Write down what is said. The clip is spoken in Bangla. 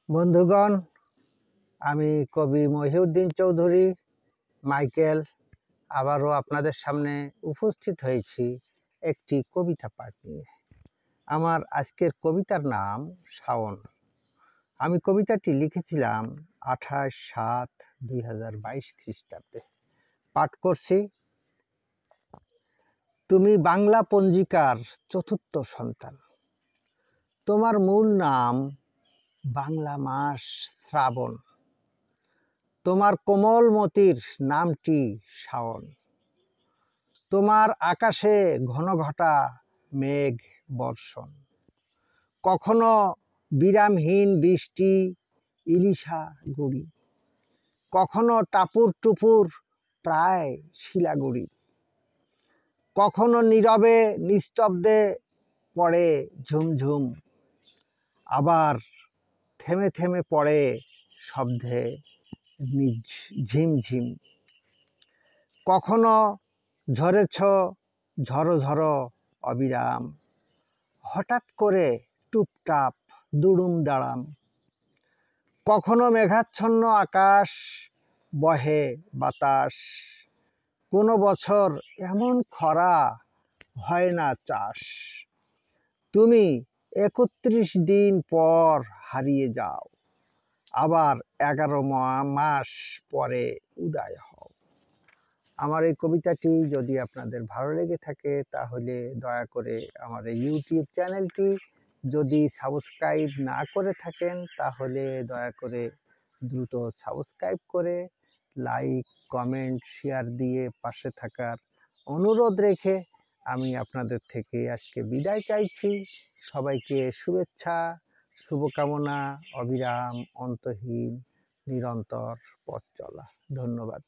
বন্ধুগণ, আমি কবি মহিউদ্দিন চৌধুরী মাইকেল আবারও আপনাদের সামনে উপস্থিত হয়েছি একটি কবিতা পাঠ নিয়ে। আমার আজকের কবিতার নাম শাওন। আমি কবিতাটি লিখেছিলাম 28/7/2022 খ্রিস্টাব্দে। পাঠ করছি। তুমি বাংলা পঞ্জিকার চতুর্থ সন্তান। তোমার মূল নাম বাংলা মাস শ্রাবণ। তোমার কোমলমতির নামটি শাওন। তোমার আকাশে ঘনঘটা মেঘ বর্ষণ। কখনো বিরামহীন বৃষ্টি ইলিশা গুড়ি, কখনো টাপুর টুপুর প্রায় শিলাগুড়ি, কখনো নীরবে নিস্তব্ধে পড়ে ঝুমঝুম, আবার থেমে থেমে পড়ে শব্দে ঝিমঝিম। কখনো ঝরেছ ঝড়ো ঝড়ো অবিরাম, হঠাৎ করে টুপটাপ দুড়ুম দাঁড়াম। কখনো মেঘাচ্ছন্ন আকাশ, বহে বাতাস, কোনো বছর এমন খরা হয় না চাষ। তুমি ৩১ দিন পর হারিয়ে যাও, আবার ১১ মাস পরে উদয় হও। আমার এই কবিতাটি যদি আপনাদের ভালো লেগে থাকে তাহলে দয়া করে আমার এই ইউটিউব চ্যানেলটি যদি সাবস্ক্রাইব না করে থাকেন তাহলে দয়া করে দ্রুত সাবস্ক্রাইব করে লাইক, কমেন্ট, শেয়ার দিয়ে পাশে থাকার অনুরোধ রেখে আমি আপনাদের থেকে আজকে বিদায় চাইছি। সবাইকে শুভেচ্ছা, শুভকামনা, অবিরাম, অন্তহীন, নিরন্তর পথ চলা। ধন্যবাদ।